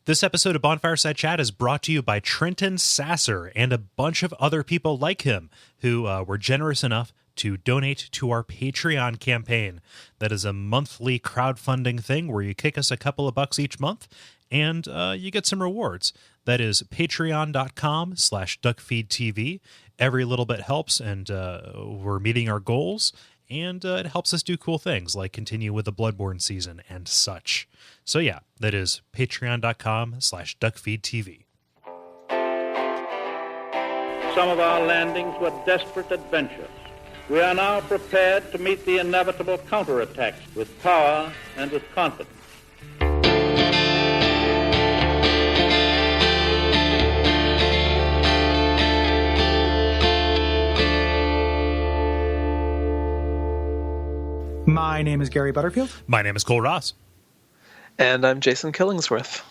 This episode of Bonfireside Chat is brought to you by Trenton Sasser and a bunch of other people like him who were generous enough to donate to our Patreon campaign. That is a monthly crowdfunding thing where you kick us a couple of bucks each month and you get some rewards. That is patreon.com/Duckfeed.tv. Every little bit helps, and we're meeting our goals, and it helps us do cool things like continue with the Bloodborne season and such. So yeah, that is patreon.com/Duckfeed.tv. Some of our landings were desperate adventures. We are now prepared to meet the inevitable counterattacks with power and with confidence. My name is Gary Butterfield. My name is Kole Ross. And I'm Jason Killingsworth.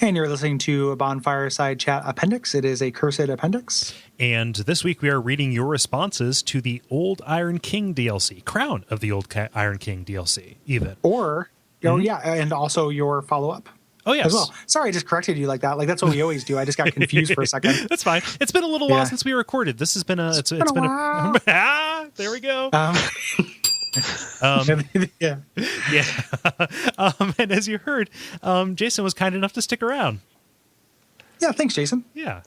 And you're listening to a Bonfireside Chat Appendix. It is a cursed appendix. And this week we are reading your responses to the Old Iron King DLC, Crown of the Old Iron King DLC, even. Or, and also your follow-up. Oh, yes. As well. Sorry, I just corrected you like that. Like, that's what we always do. I just got confused for a second. That's fine. It's been a little while since we recorded. This has been a... It's been a while. There we go. Yeah. And as you heard, Jason was kind enough to stick around. Yeah, thanks, Jason. Yeah,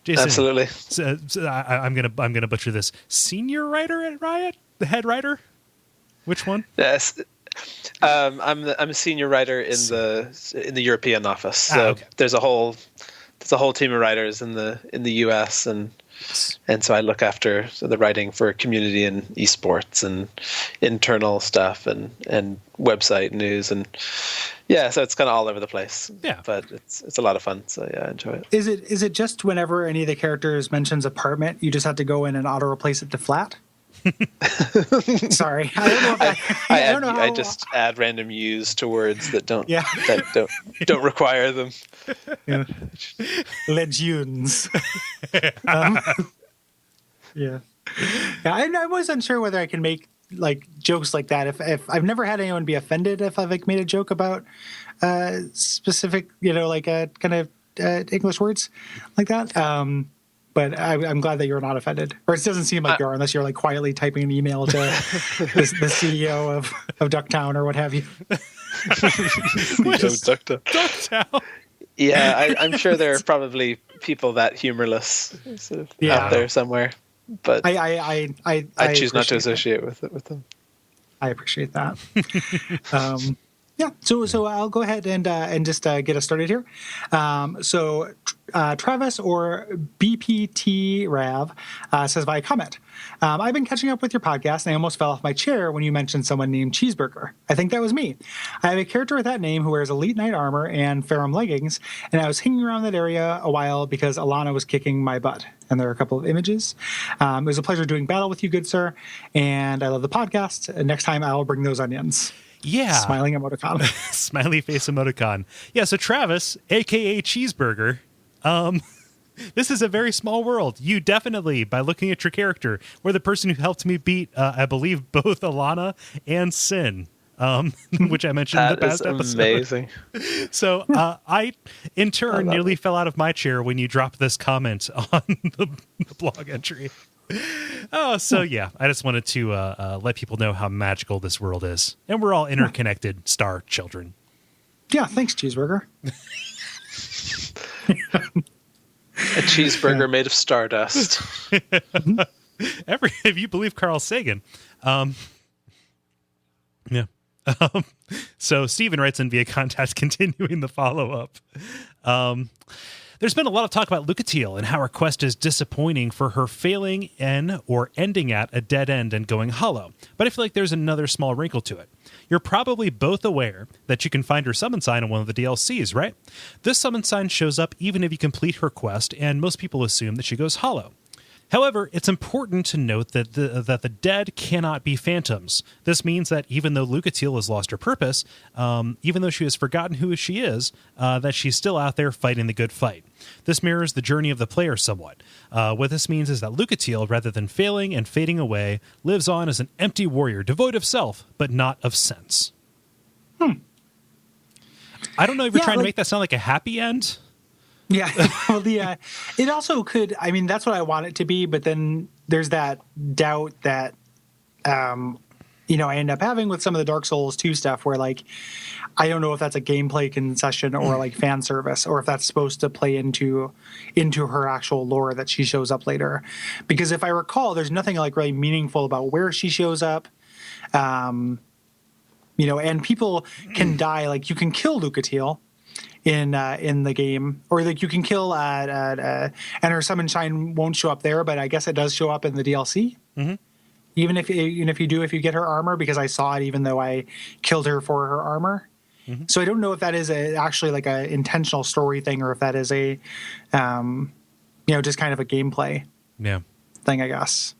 Jason. Absolutely. So I'm gonna butcher this. Senior writer at Riot, the head writer. Which one? Yes, I'm a senior writer in the European office. So okay. There's a whole team of writers in the US and so I look after the writing for community and esports and internal stuff and website news so it's kind of all over the place. Yeah, but it's a lot of fun. So yeah, I enjoy it. Is it just whenever any of the characters mentions apartment, you just have to go in and auto replace it to flat? Sorry, I don't know. I just add random U's to words that don't require them. Yeah. Legends. Yeah. I wasn't sure whether I can make like jokes like that. If I've never had anyone be offended if I've like made a joke about specific, kind of English words like that. But I'm glad that you're not offended, or it doesn't seem like you are, unless you're like quietly typing an email to the CEO of Ducktown or what have you. Ducktown. Yeah, I'm sure there are probably people that humorless out there somewhere, but I choose not to associate with them. I appreciate that. Yeah, so I'll go ahead and just get us started here. So Travis or BPT Rav says via comment, I've been catching up with your podcast and I almost fell off my chair when you mentioned someone named Cheeseburger. I think that was me. I have a character with that name who wears elite knight armor and Ferrum leggings, and I was hanging around that area a while because Alana was kicking my butt. And there are a couple of images. It was a pleasure doing battle with you, good sir, and I love the podcast. Next time I'll bring those onions. Yeah. Smiling emoticon. Smiley face emoticon. Yeah, so Travis, a.k.a. Cheeseburger, this is a very small world. You definitely, by looking at your character, were the person who helped me beat, I believe, both Alana and Sin, which I mentioned in the past episode. Amazing. So I, in turn, nearly fell out of my chair when you dropped this comment on the blog entry. Oh, so yeah, I just wanted to let people know how magical this world is. And we're all interconnected star children. Yeah, thanks, Cheeseburger. A cheeseburger made of stardust. If you believe Carl Sagan. Yeah. So Stephen writes in via contact, continuing the follow-up. There's been a lot of talk about Lucatiel and how her quest is disappointing for her failing in or ending at a dead end and going hollow. But I feel like there's another small wrinkle to it. You're probably both aware that you can find her summon sign in one of the DLCs, right? This summon sign shows up even if you complete her quest, and most people assume that she goes hollow. However, it's important to note that the dead cannot be phantoms. This means that even though Lucatiel has lost her purpose, even though she has forgotten who she is, that she's still out there fighting the good fight. This mirrors the journey of the player somewhat. What this means is that Lucatiel, rather than failing and fading away, lives on as an empty warrior, devoid of self, but not of sense. I don't know if you're Yeah, trying to like- make that sound like a happy end. Yeah. Well, it also could. I mean, that's what I want it to be. But then there's that doubt that, I end up having with some of the Dark Souls 2 stuff where, like, I don't know if that's a gameplay concession or like fan service, or if that's supposed to play into her actual lore that she shows up later. Because if I recall, there's nothing like really meaningful about where she shows up. And people can die. Like, you can kill Lucatiel in the game, or like you can kill and her summon shine won't show up there, but I guess it does show up in the DLC. Mm-hmm. Even if you get her armor, because I saw it even though I killed her for her armor. Mm-hmm. So I don't know if that is actually like a intentional story thing, or if that is a just kind of a gameplay thing, I guess.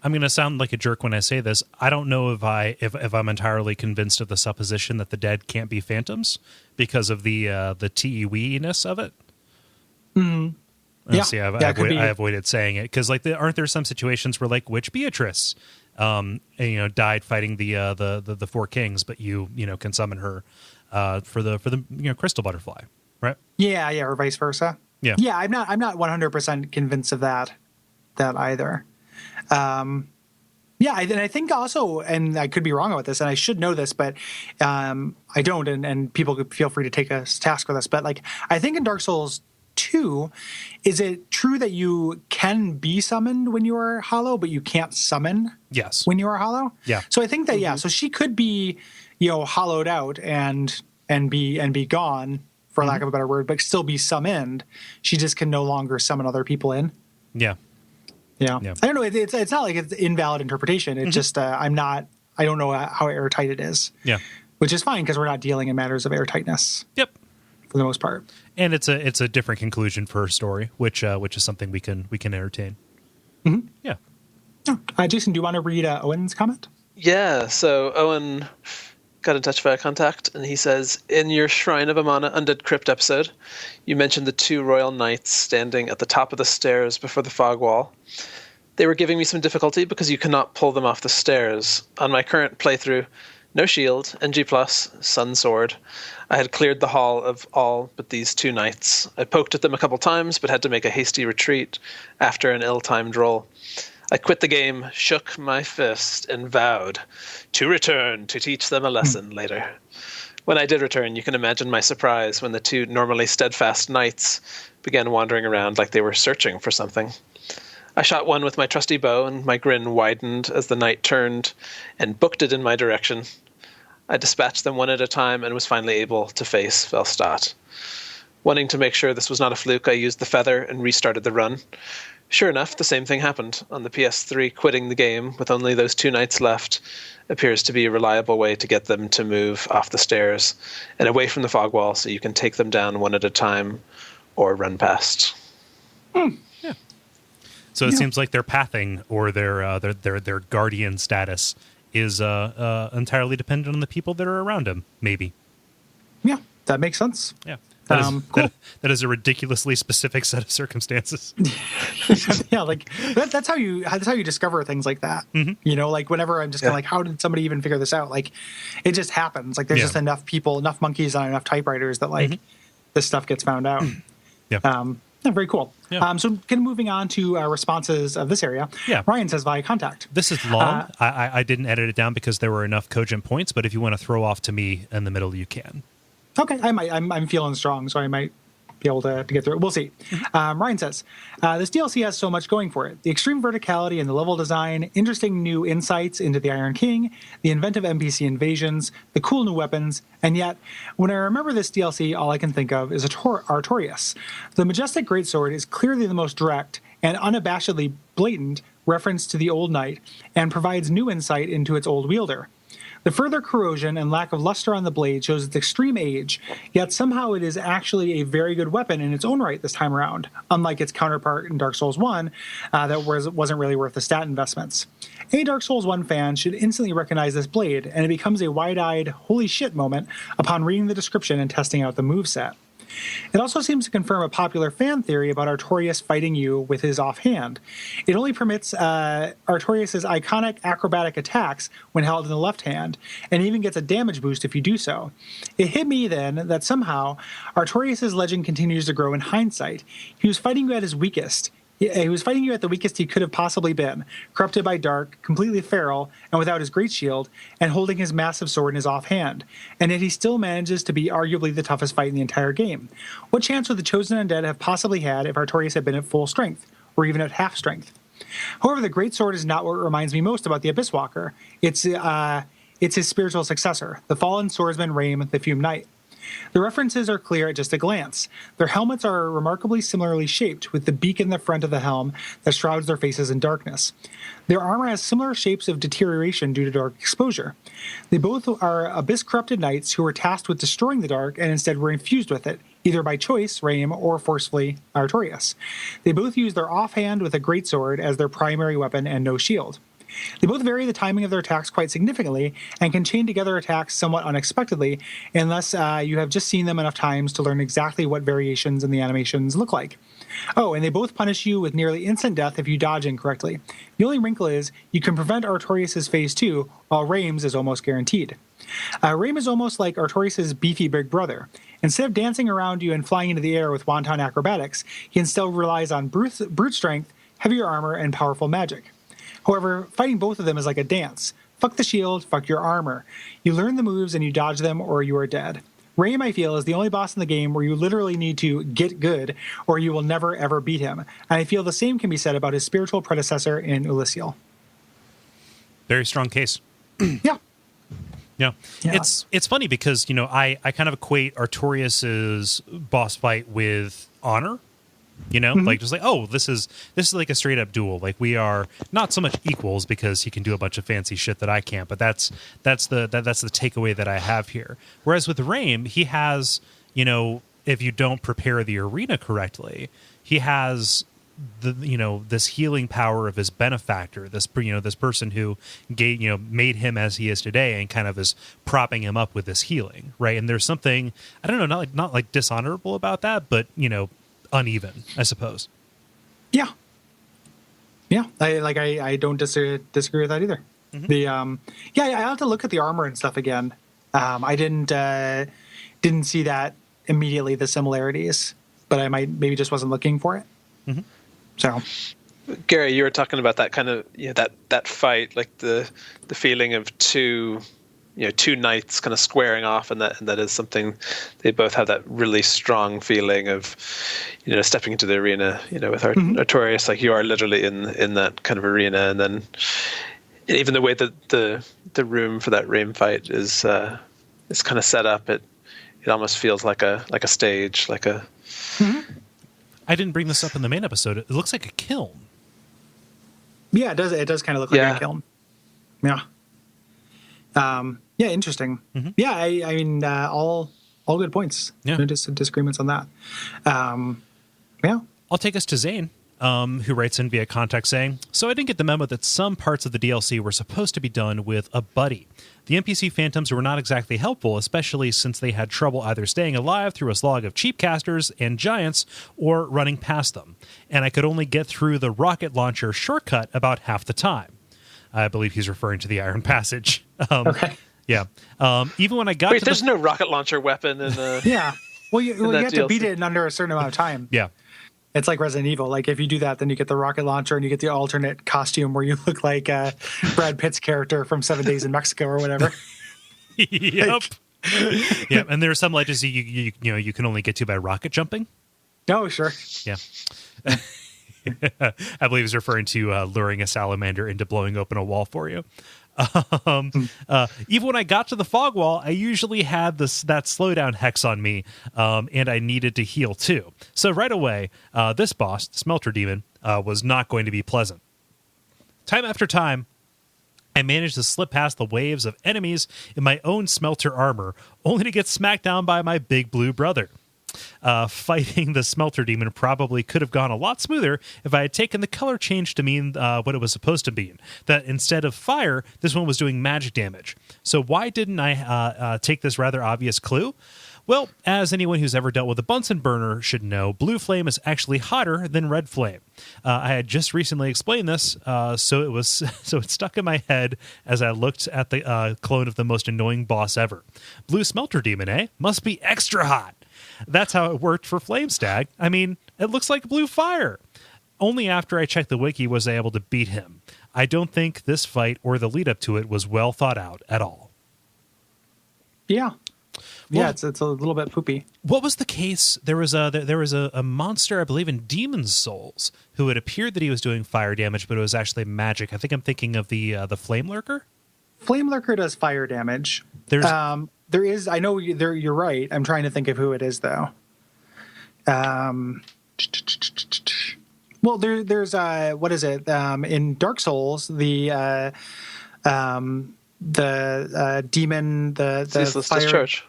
I'm going to sound like a jerk when I say this. I don't know if I'm entirely convinced of the supposition that the dead can't be phantoms because of the TEW-ness of it. Mm-hmm. I avoided saying it because, like, aren't there some situations where, like, Witch Beatrice, died fighting the four kings, but you can summon her for the crystal butterfly, right? Yeah, or vice versa. Yeah. I'm not 100% convinced of that either. And I think also, and I could be wrong about this, and I should know this, but I don't, and people could feel free to take a task for this, but like, I think in Dark Souls 2, is it true that you can be summoned when you are hollow, but you can't summon when you are hollow? Yeah. So I think that, so she could be, hollowed out and be gone, for lack of a better word, but still be summoned. She just can no longer summon other people in. Yeah. Yeah. I don't know. It's not like it's invalid interpretation. It's just I don't know how airtight it is. Yeah. Which is fine because we're not dealing in matters of airtightness. Yep. For the most part. And it's a different conclusion for her story, which is something we can entertain. Mm-hmm. Yeah. Jason, do you want to read Owen's comment? Yeah. So Owen got in touch via contact, and he says, in your Shrine of Amana Undead Crypt episode, you mentioned the two royal knights standing at the top of the stairs before the fog wall. They were giving me some difficulty because you cannot pull them off the stairs. On my current playthrough, no shield, NG+, sun sword, I had cleared the hall of all but these two knights. I poked at them a couple times, but had to make a hasty retreat after an ill-timed roll. I quit the game, shook my fist, and vowed to return to teach them a lesson later. When I did return, you can imagine my surprise when the two normally steadfast knights began wandering around like they were searching for something. I shot one with my trusty bow, and my grin widened as the knight turned and booked it in my direction. I dispatched them one at a time and was finally able to face Velstadt. Wanting to make sure this was not a fluke, I used the feather and restarted the run. Sure enough, the same thing happened. On the PS3, quitting the game with only those two knights left appears to be a reliable way to get them to move off the stairs and away from the fog wall so you can take them down one at a time or run past. Yeah. So it seems like their pathing or their guardian status is entirely dependent on the people that are around him, maybe. Yeah, that makes sense. Yeah. Cool. That is a ridiculously specific set of circumstances. Yeah, like that's how you discover things like that. Mm-hmm. Like whenever I'm just kind of like, how did somebody even figure this out? Like, it just happens. Like there's just enough people, enough monkeys on enough typewriters that like this stuff gets found out. Yeah. Very cool. Yeah. So moving on to responses of this area. Yeah. Ryan says via contact. This is long. I didn't edit it down because there were enough cogent points, but if you want to throw off to me in the middle, you can. Okay, I might. I'm feeling strong, so I might be able to get through it. We'll see. Ryan says, this DLC has so much going for it. The extreme verticality and the level design, interesting new insights into the Iron King, the inventive NPC invasions, the cool new weapons, and yet, when I remember this DLC, all I can think of is Artorias. The majestic greatsword is clearly the most direct and unabashedly blatant reference to the old knight, and provides new insight into its old wielder. The further corrosion and lack of luster on the blade shows its extreme age, yet somehow it is actually a very good weapon in its own right this time around, unlike its counterpart in Dark Souls 1 that wasn't really worth the stat investments. Any Dark Souls 1 fan should instantly recognize this blade, and it becomes a wide-eyed, holy shit moment upon reading the description and testing out the moveset. It also seems to confirm a popular fan theory about Artorias fighting you with his offhand. It only permits Artorias' iconic acrobatic attacks when held in the left hand, and even gets a damage boost if you do so. It hit me then that somehow Artorias' legend continues to grow in hindsight. He was fighting you at his weakest. He was fighting you at the weakest he could have possibly been, corrupted by dark, completely feral, and without his great shield, and holding his massive sword in his offhand. And yet he still manages to be arguably the toughest fight in the entire game. What chance would the Chosen Undead have possibly had if Artorias had been at full strength, or even at half strength? However, the great sword is not what reminds me most about the Abyss Walker. It's his spiritual successor, the fallen swordsman Raim, the Fume Knight. The references are clear at just a glance. Their helmets are remarkably similarly shaped, with the beak in the front of the helm that shrouds their faces in darkness. Their armor has similar shapes of deterioration due to dark exposure. They both are abyss-corrupted knights who were tasked with destroying the dark and instead were infused with it, either by choice, Raim, or forcefully, Artorias. They both use their offhand with a greatsword as their primary weapon and no shield. They both vary the timing of their attacks quite significantly and can chain together attacks somewhat unexpectedly unless you have just seen them enough times to learn exactly what variations in the animations look like. Oh, and they both punish you with nearly instant death if you dodge incorrectly. The only wrinkle is you can prevent Artorias' phase 2, while Raim's is almost guaranteed. Raim is almost like Artorias' beefy big brother. Instead of dancing around you and flying into the air with wanton acrobatics, he instead relies on brute strength, heavier armor, and powerful magic. However, fighting both of them is like a dance. Fuck the shield, fuck your armor. You learn the moves and you dodge them or you are dead. Raim, I feel, is the only boss in the game where you literally need to get good or you will never ever beat him. And I feel the same can be said about his spiritual predecessor in Elysiel. Very strong case. Yeah. Yeah. It's funny because, I kind of equate Artorias' boss fight with Honor. Like just like, oh, this is like a straight up duel. Like we are not so much equals because he can do a bunch of fancy shit that I can't, but that's the takeaway that I have here. Whereas with Raim, he has, if you don't prepare the arena correctly, he has this healing power of his benefactor, this person who made him as he is today and kind of is propping him up with this healing, right? And there's something, I don't know, not like dishonorable about that, but uneven, I suppose. Yeah. I don't disagree with that either. Mm-hmm. I have to look at the armor and stuff again. I didn't see that immediately, the similarities, but I maybe just wasn't looking for it. Mm-hmm. So, Gary, you were talking about that kind of that fight, like the feeling of two knights kind of squaring off, and that is something they both have, that really strong feeling of stepping into the arena with Artorias, like you are literally in that kind of arena, and then even the way that the room for that Raim fight is kind of set up, it almost feels like a stage, like a. Mm-hmm. I didn't bring this up in the main episode. It looks like a kiln. Yeah, it does. It does kind of look like a kiln. Yeah. Interesting. Mm-hmm. Yeah, I mean, all good points. Yeah. No disagreements on that. I'll take us to Zane, who writes in via contact saying, so I didn't get the memo that some parts of the DLC were supposed to be done with a buddy. The NPC phantoms were not exactly helpful, especially since they had trouble either staying alive through a slog of cheap casters and giants or running past them. And I could only get through the rocket launcher shortcut about half the time. I believe he's referring to the Iron Passage. Okay. Yeah. Even when I got there's no rocket launcher weapon in the... Yeah. Well, you have to beat it in under a certain amount of time. Yeah. It's like Resident Evil. Like if you do that, then you get the rocket launcher and you get the alternate costume where you look like Brad Pitt's character from 7 Days in Mexico or whatever. Yep. Yeah. And there are some legends you can only get to by rocket jumping. Oh, sure. Yeah. I believe he's referring to luring a salamander into blowing open a wall for you. Even when I got to the fog wall, I usually had that slowdown hex on me, and I needed to heal too. So right away, this boss, the Smelter Demon, was not going to be pleasant. Time after time, I managed to slip past the waves of enemies in my own smelter armor, only to get smacked down by my big blue brother. Fighting the Smelter Demon probably could have gone a lot smoother if I had taken the color change to mean what it was supposed to be. That instead of fire, this one was doing magic damage. So why didn't I take this rather obvious clue? Well, as anyone who's ever dealt with a Bunsen burner should know, blue flame is actually hotter than red flame. I had just recently explained this, so it stuck in my head as I looked at the clone of the most annoying boss ever. Blue smelter demon, eh? Must be extra hot. That's how it worked for Flame Stag. I mean, it looks like blue fire. Only after I checked the wiki was I able to beat him. I don't think this fight or the lead up to it was well thought out at all. Yeah. Well, Yeah, it's a little bit poopy. What was the case? There was a monster, I believe, in Demon's Souls, who had appeared that he was doing fire damage, but it was actually magic. I think I'm thinking of the Flame Lurker. Flame Lurker does fire damage. There is. I know you're right. I'm trying to think of who it is though. Well, there's what is it? In Dark Souls, the demon, the Ceaseless fire, Discharge.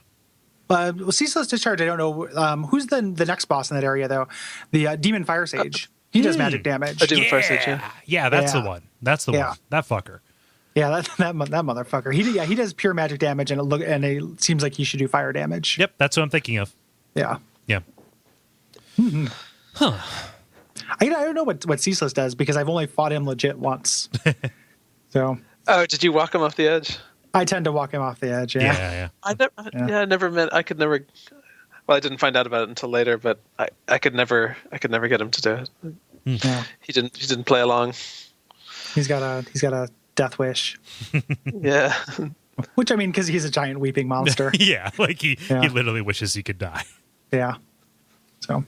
Ceaseless Discharge. I don't know who's the next boss in that area though. The demon Fire Sage. He does magic damage. A demon Fire Sage. Yeah, that's the one. That's the one. That fucker. Yeah, that motherfucker. He does pure magic damage, and it seems like he should do fire damage. Yep, that's what I'm thinking of. Yeah. Yeah. Mm-hmm. Huh. I don't know what Ceaseless does because I've only fought him legit once. So. Oh, did you walk him off the edge? I tend to walk him off the edge. Yeah. I never meant. I could never. Well, I didn't find out about it until later, but I could never get him to do it. Yeah. He didn't play along. He's got a death wish. Yeah. Which, I mean, because he's a giant weeping monster. Yeah, like he literally wishes he could die. Yeah. So,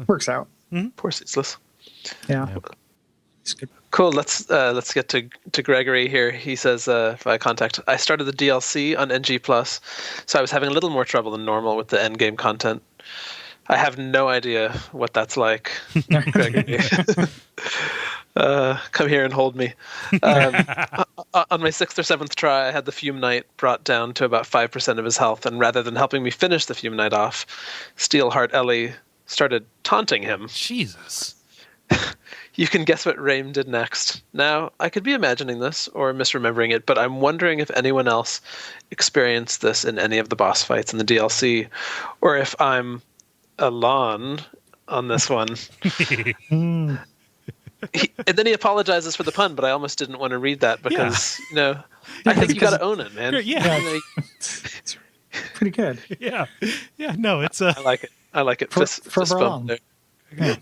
works out. Mm-hmm. Poor Ceaseless. Yeah. Cool. Let's get to Gregory here. He says via contact, I started the DLC on NG+, so I was having a little more trouble than normal with the endgame content. I have no idea what that's like, Gregory. Come here and hold me. On my 6th or 7th try, I had the Fume Knight brought down to about 5% of his health, and rather than helping me finish the Fume Knight off, Steelheart Ellie started taunting him. Jesus. You can guess what Raim did next. Now, I could be imagining this or misremembering it, but I'm wondering if anyone else experienced this in any of the boss fights in the DLC, or if I'm alone on this one. And then he apologizes for the pun, but I almost didn't want to read that because, I think you got to own it, man. Yeah. It's pretty good. Yeah. Yeah, no, it's... I like it. I like it. For bump there. Yeah.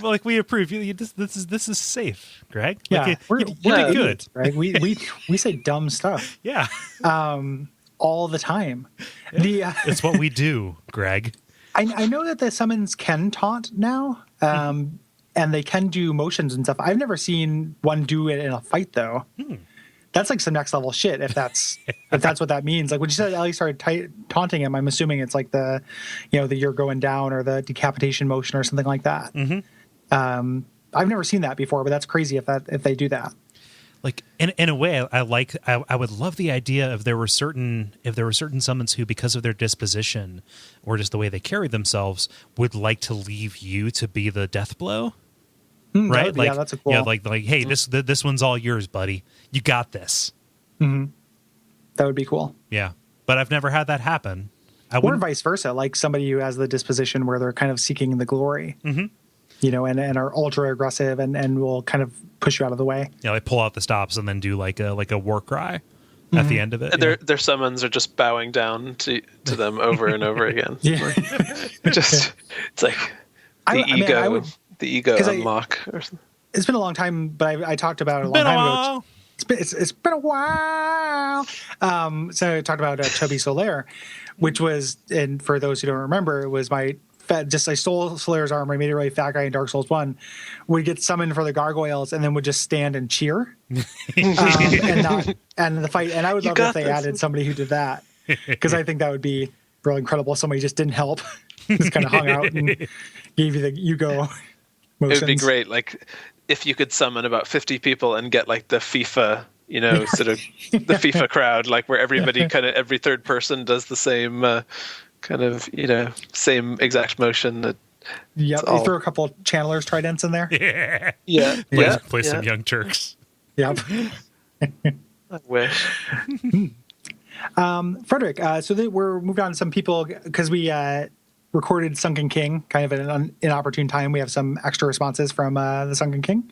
Well, like we approve. This is safe, Greg. Yeah, like we're good. Right? We say dumb stuff. Yeah. All the time. Yeah. It's what we do, Greg. I know that the summons can taunt now, and they can do motions and stuff. I've never seen one do it in a fight though. That's like some next level shit. If that's what that means. Like when you said Ellie started taunting him, I'm assuming it's like the you're going down or the decapitation motion or something like that. Mm-hmm. I've never seen that before, but that's crazy if they do that. Like in a way, I would love the idea if there were certain summons who, because of their disposition or just the way they carry themselves, would like to leave you to be the death blow. Right? Yeah, that's a cool. Yeah, like hey, this one's all yours, buddy. You got this. Mm-hmm. That would be cool. Yeah, but I've never had that happen. Or vice versa, like somebody who has the disposition where they're kind of seeking the glory, and are ultra aggressive and will kind of push you out of the way. Yeah, like pull out the stops and then do like a war cry at the end of it. And their summons are just bowing down to them over and over again. Yeah, it's like the ego unlock or something. It's been a long time, but I talked about it a long time ago. It's been a while. So I talked about Chubby Solaire, which was, and for those who don't remember, it was my I stole Solaire's armor, I made it a really fat guy in Dark Souls 1, would get summoned for the gargoyles and then would just stand and cheer and the fight. And I would love if they added somebody who did that, because I think that would be really incredible. Somebody just didn't help, just kind of hung out and gave you the go motions. It would be great, like if you could summon about 50 people and get like the FIFA, sort of the FIFA crowd, like where everybody kind of every third person does the same same exact motion. You throw a couple channelers tridents in there. Play some Young Turks. Yep. I wish. Frederick, we're moving on to some people because we recorded Sunken King kind of at an inopportune time. We have some extra responses from the Sunken King.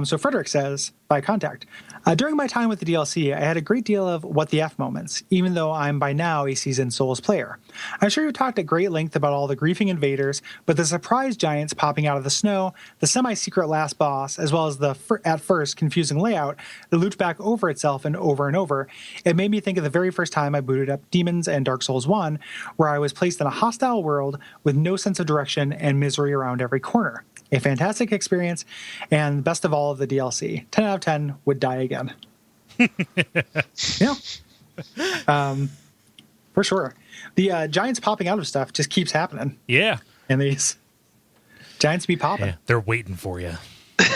So Frederick says, by contact, during my time with the DLC, I had a great deal of what the F moments, even though I'm by now a seasoned Souls player. I'm sure you talked at great length about all the griefing invaders, but the surprise giants popping out of the snow, the semi-secret last boss, as well as the at first confusing layout that looped back over itself and over, it made me think of the very first time I booted up Demons and Dark Souls 1, where I was placed in a hostile world with no sense of direction and misery around every corner. A fantastic experience, and best of all of the DLC. 10 out of 10, would die again. Yeah. For sure. The giants popping out of stuff just keeps happening. Yeah. And these giants be popping. Yeah, they're waiting for you.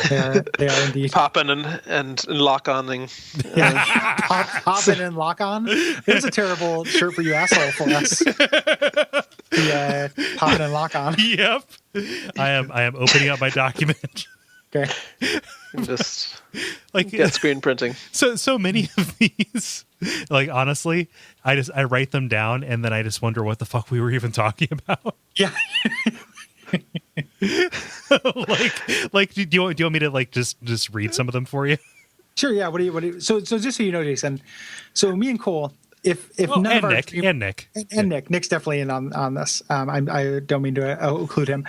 They are indeed. Popping and lock-oning. Yeah. Popping and lock on. There's a terrible shirt for you asshole for us. The popping and lock on. Yep. I am opening up my document. Okay. Just like get screen printing. So many of these, like, honestly, I write them down and then I just wonder what the fuck we were even talking about. Yeah. like do you want me to like just read some of them for you? Sure, yeah. What do you so just so you know, Jason, so me and Cole, if none of our Nick and Nick's definitely in on this. I don't mean to include him.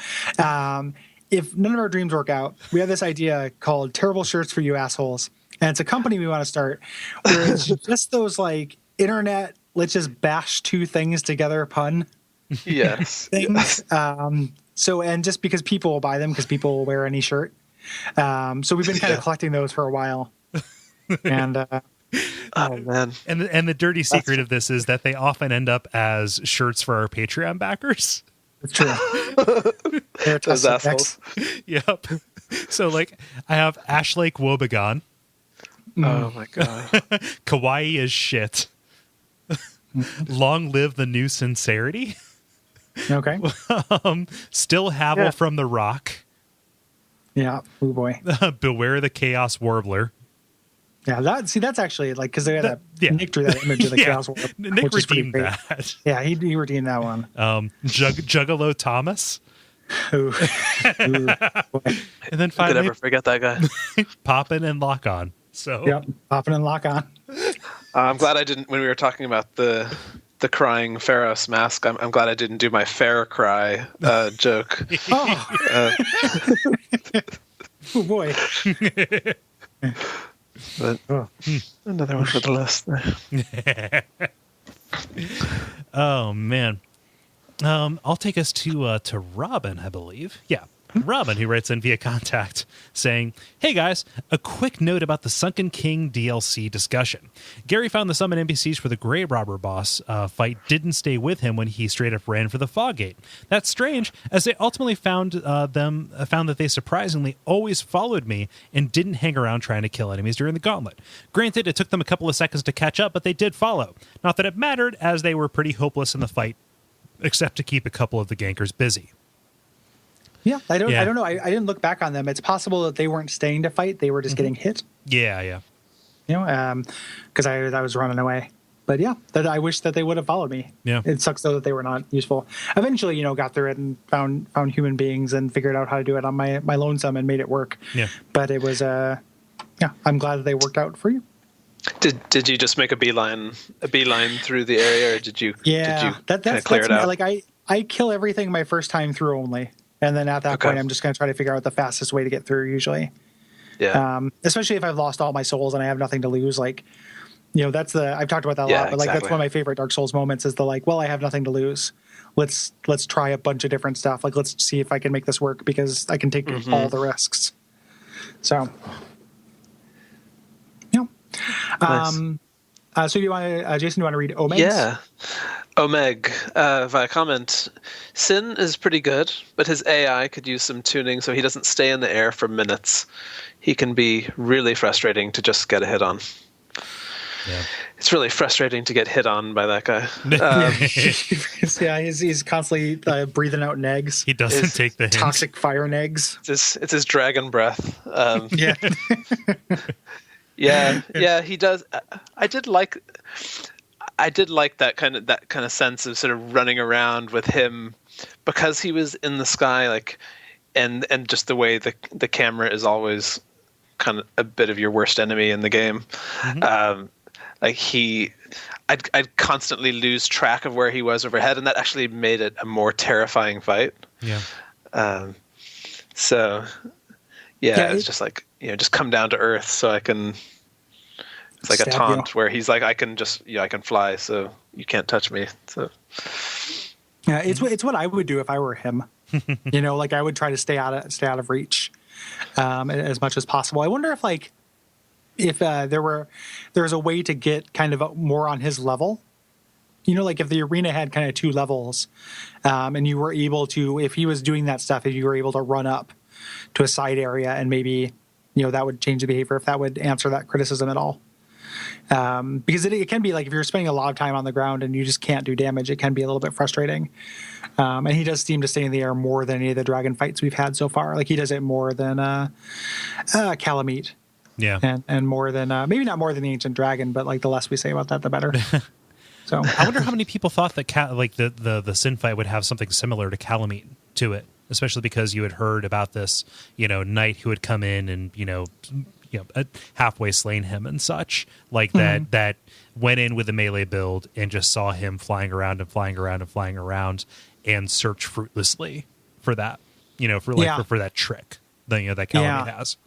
If none of our dreams work out, we have this idea called Terrible Shirts for You Assholes, and it's a company we want to start where it's just those like internet, let's just bash two things together pun. Yes. Things. So, and just because people will buy them because people will wear any shirt. So we've been kind of collecting those for a while. And oh man. And the dirty secret of this is that they often end up as shirts for our Patreon backers. It's true. Those assholes. Yep. So like I have Ashlake Wobegon. Oh my god. Kawaii is shit. Long live the new sincerity. Okay. Still Havel from The Rock. Yeah. Oh boy. Beware the Chaos Warbler. Yeah. That's actually like because they had Nick drew that image of the Chaos Warbler. Nick redeemed that. Yeah, he redeemed that one. Juggalo Thomas. Ooh. And then finally, could ever forget that guy. Poppin' and Lock On. So yep, popping and lock on. I'm glad I didn't. When we were talking about the crying Pharos mask, I'm glad I didn't do my fair cry joke. Oh, oh boy. But another one for the list. Oh man. I'll take us to Robin, I believe. Yeah. Robin, who writes in via contact, saying, "Hey guys, a quick note about the Sunken King DLC discussion. Gary found the summon NPCs for the Grey Robber boss fight didn't stay with him when he straight up ran for the Fog Gate. That's strange, as they ultimately found that they surprisingly always followed me and didn't hang around trying to kill enemies during the gauntlet. Granted, it took them a couple of seconds to catch up, but they did follow. Not that it mattered, as they were pretty hopeless in the fight, except to keep a couple of the gankers busy." Yeah, I don't know. I didn't look back on them. It's possible that they weren't staying to fight; they were just getting hit. Yeah. You know, because I was running away. But yeah, that I wish that they would have followed me. Yeah, it sucks though that they were not useful. Eventually, got through it and found human beings and figured out how to do it on my lonesome and made it work. Yeah, but it was I'm glad that they worked out for you. Did you just make a beeline through the area, or did you? Yeah, that's clear it out? Like I kill everything my first time through only. And then at that point, I'm just going to try to figure out the fastest way to get through usually. Yeah. Especially if I've lost all my souls and I have nothing to lose. Like, I've talked about that a lot, but like that's one of my favorite Dark Souls moments is I have nothing to lose. Let's try a bunch of different stuff. Like, let's see if I can make this work because I can take all the risks. So, yeah. Nice. So you want to, Jason, do you want to read Omegs? Yeah. Omeg, via comment, Sin is pretty good, but his AI could use some tuning so he doesn't stay in the air for minutes. He can be really frustrating to just get a hit on. Yeah. It's really frustrating to get hit on by that guy. He's constantly breathing out negs. He doesn't take the hint. Toxic fire negs. It's his dragon breath. Yeah. Yeah, he does. I did like... I did like that kind of sense of sort of running around with him because he was in the sky, like, and just the way the camera is always kind of a bit of your worst enemy in the game. Like I'd constantly lose track of where he was overhead, and that actually made it a more terrifying fight. Yeah. So it's just like, just come down to earth so I can. It's like a taunt where he's like, I can fly, so you can't touch me. So yeah, it's what I would do if I were him. Like I would try to stay out of reach as much as possible. I wonder if there was a way to get kind of more on his level. Like if the arena had kind of 2 levels, and you were able to, if he was doing that stuff, if you were able to run up to a side area and maybe that would change the behavior, if that would answer that criticism at all. Because it can be like if you're spending a lot of time on the ground and you just can't do damage, it can be a little bit frustrating. And he does seem to stay in the air more than any of the dragon fights we've had so far. Like he does it more than Calamite. Yeah. And more than maybe not more than the Ancient Dragon, but like the less we say about that, the better. So I wonder how many people thought that the Sin fight would have something similar to Calamite to it, especially because you had heard about this, knight who had come in and halfway slain him and such, like that went in with a melee build and just saw him flying around and search fruitlessly for that, for that trick that Calamite has.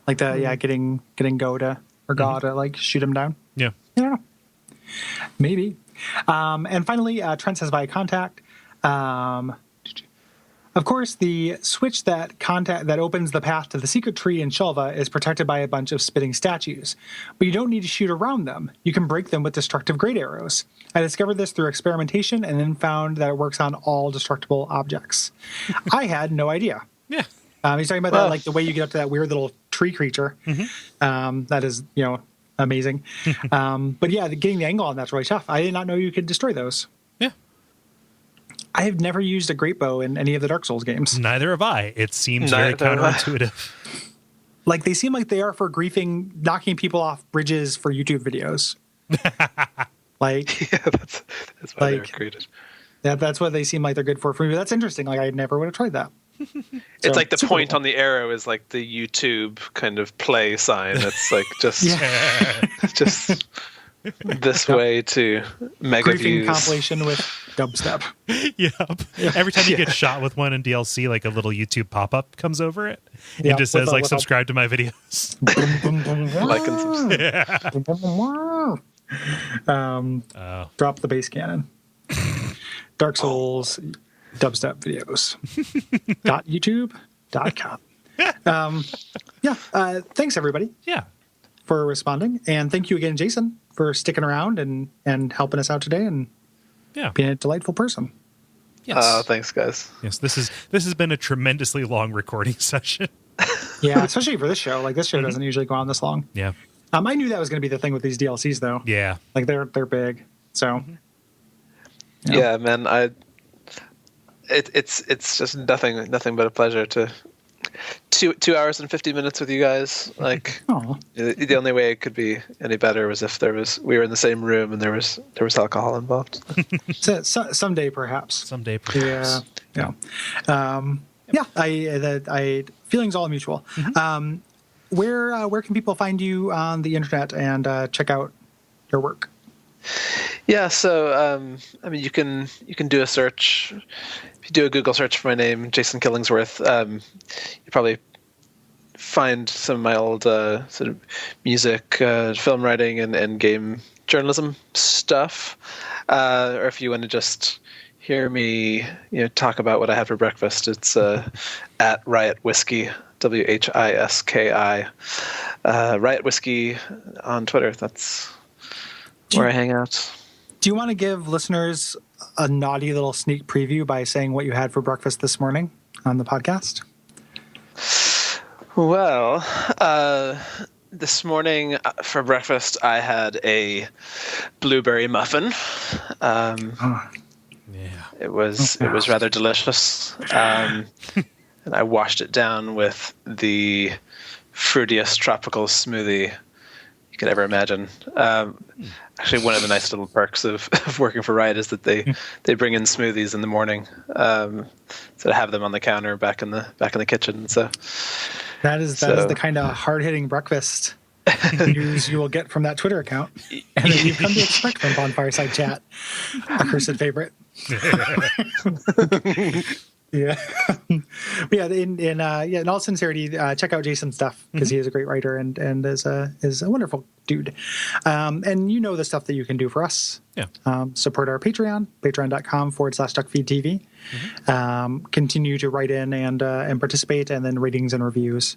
Like getting Go to or God to like shoot him down. Yeah. Yeah. Maybe. And finally, Trent says via contact. Of course, the switch that opens the path to the secret tree in Shelva is protected by a bunch of spitting statues, but you don't need to shoot around them. You can break them with destructive great arrows. I discovered this through experimentation and then found that it works on all destructible objects. I had no idea. Yeah. He's talking about that, like the way you get up to that weird little tree creature. That is, amazing. But yeah, getting the angle on that's really tough. I did not know you could destroy those. Yeah. I have never used a great bow in any of the Dark Souls games. Neither have I. It seems very counterintuitive. Like they seem like they are for knocking people off bridges for YouTube videos. Like that's why they're created. Yeah, that's what they seem like they're good for. For me, that's interesting. Like I never would have tried that. It's like the point on the arrow is like the YouTube kind of play sign. It's like just just this way to mega Griefing views. compilation with dubstep. Yep. Every time you get shot with one in DLC, like a little YouTube pop-up comes over it. It just says like subscribe to my videos. Like and subscribe. Drop the bass cannon. Dark Souls dubstep videos. .youtube.com. Thanks everybody. Yeah. For responding, and thank you again, Jason, for sticking around and helping us out today and being a delightful person. Yes. Thanks, guys. Yes, this has been a tremendously long recording session. Yeah, especially for this show. Like this show doesn't usually go on this long. Yeah. I knew that was going to be the thing with these DLCs, though. Yeah. Like they're big. So. Yeah, man. It's just nothing but a pleasure to 2 hours and 50 minutes with you guys. Like the only way it could be any better was if we were in the same room and there was alcohol involved. Someday perhaps. Yeah. I feelings all mutual. Where can people find you on the internet and check out your work? Yeah, so you can do a search. If you do a Google search for my name, Jason Killingsworth, you probably find some of my old sort of music, film writing, and game journalism stuff. Or if you want to just hear me, talk about what I had for breakfast, it's at Riot Whiskey, WHISKI, Riot Whiskey on Twitter. That's where I hang out. Do you want to give listeners a naughty little sneak preview by saying what you had for breakfast this morning on the podcast? Well, this morning for breakfast, I had a blueberry muffin. It was rather delicious. And I washed it down with the fruitiest tropical smoothie could ever imagine. Actually, one of the nice little perks of working for Riot is that they bring in smoothies in the morning, so to have them on the counter back in the kitchen. So that is the kind of hard-hitting breakfast news you will get from that Twitter account, and that you've come to expect from Bonfireside Chat, a cursed favorite. Yeah. But yeah, in all sincerity, check out Jason's stuff, because he is a great writer and is a wonderful dude. And you know the stuff that you can do for us. Yeah. Support our Patreon, patreon.com/Duckfeed.tv. Continue to write in and participate, and then ratings and reviews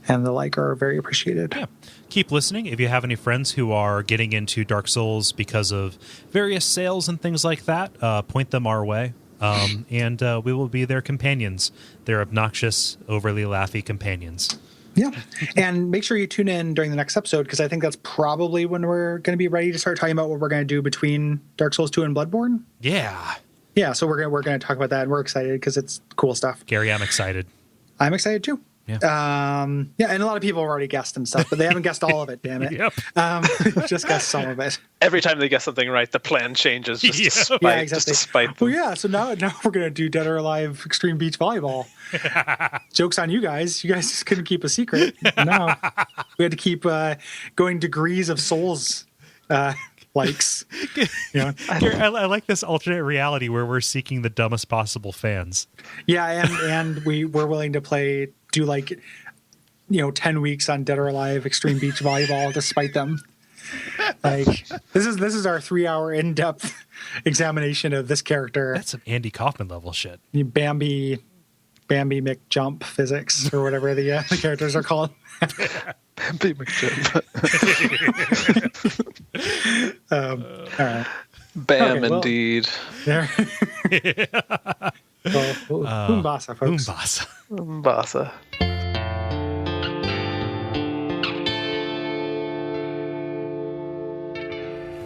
and the like are very appreciated. Yeah. Keep listening. If you have any friends who are getting into Dark Souls because of various sales and things like that, point them our way. And we will be their companions. They're obnoxious, overly laughy companions. Yeah. And make sure you tune in during the next episode, because I think that's probably when we're going to be ready to start talking about what we're going to do between Dark Souls 2 and Bloodborne. Yeah. Yeah, so we're going to talk about that, and we're excited because it's cool stuff. Gary, I'm excited. I'm excited too. Yeah. And a lot of people have already guessed and stuff, but they haven't guessed all of it, damn it. Yep. Just guessed some of it. Every time they guess something right, the plan changes just to spite, exactly. just to spite them. Well, yeah, so now we're going to do Dead or Alive Extreme Beach Volleyball. Joke's on you guys. You guys just couldn't keep a secret. No. We had to keep going degrees of Souls likes. Gary, I like this alternate reality where we're seeking the dumbest possible fans. Yeah, and we're willing to do 10 weeks on Dead or Alive Extreme Beach Volleyball to spite them. Like, this is our 3-hour in-depth examination of this character. That's some Andy Kaufman level shit. Bambi McJump physics, or whatever the characters are called. Bambi McJump. All right. Bam, okay, well, indeed. There. Umbasa, folks. Umbasa.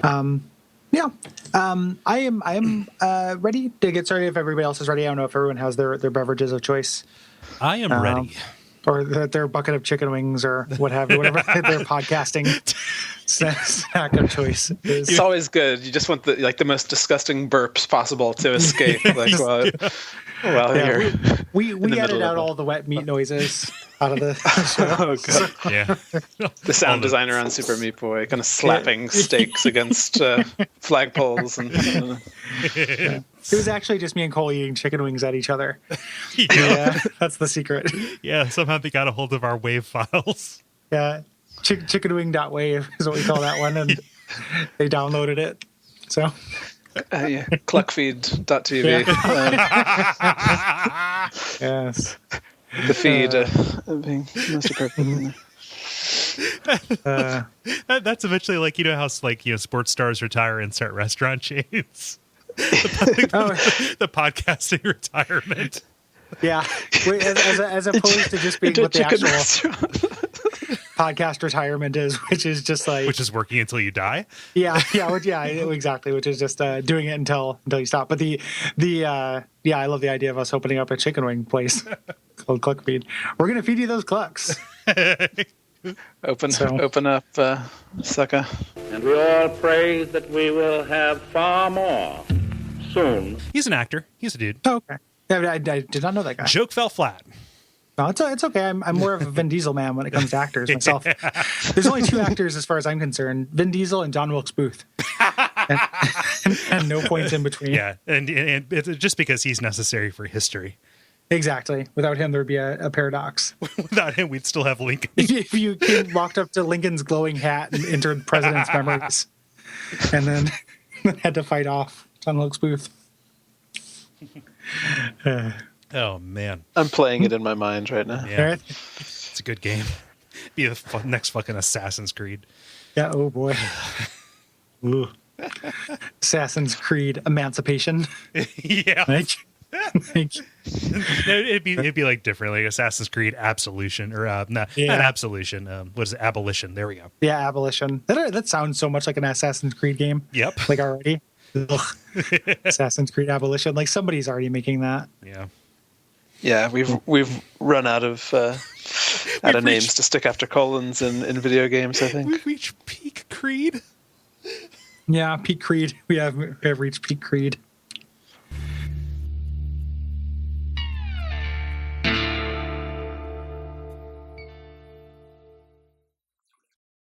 I am ready to get started if everybody else is ready. I don't know if everyone has their beverages of choice. I am ready. Or their bucket of chicken wings, or what have you, whatever their podcasting snack of choice is. It's always good. You just want the most disgusting burps possible to escape. Here. We edit out all the wet meat noises out of the show. Oh, God. Yeah. The sound designer on Super Meat Boy kind of slapping steaks against flagpoles. It was actually just me and Cole eating chicken wings at each other. Yeah, that's the secret. Yeah, somehow they got a hold of our wave files. Yeah, chickenwing.wave is what we call that one, and they downloaded it. So, Cluckfeed.tv. Yes. The feed being most appropriate. That's eventually how sports stars retire and start restaurant chains. The podcasting retirement. Yeah, as opposed to just being what the actual podcast retirement is, which is just which is working until you die. Yeah, exactly. Which is just doing it until you stop. But I love the idea of us opening up a chicken wing place called Cluckfeed. We're gonna feed you those clucks. Open up, sucker. And we all pray that we will have far more soon. He's an actor. He's a dude. Oh, okay. Yeah, I did not know that guy. Joke fell flat. No, it's okay. I'm more of a Vin Diesel man when it comes to actors myself. There's only 2 actors as far as I'm concerned: Vin Diesel and John Wilkes Booth, and no points in between. Yeah, and it's just because he's necessary for history. Exactly. Without him, there would be a paradox. Without him, we'd still have Lincoln. If you walked up to Lincoln's glowing hat and entered president's memories, and then had to fight off John Wilkes Booth. Oh, man. I'm playing it in my mind right now. Yeah. Right. It's a good game. Be the next fucking Assassin's Creed. Yeah, oh boy. Ooh. Assassin's Creed Emancipation. Yeah. It'd be like different, like Assassin's Creed Absolution, or not Absolution. What is it? Abolition. There we go. Yeah, Abolition. That sounds so much like an Assassin's Creed game. Yep. Like already. Assassin's Creed Abolition. Like somebody's already making that. Yeah. Yeah, we've run out of out of names to stick after colons in video games, I think. We've reached peak Creed. Yeah, peak Creed. We have reached peak Creed.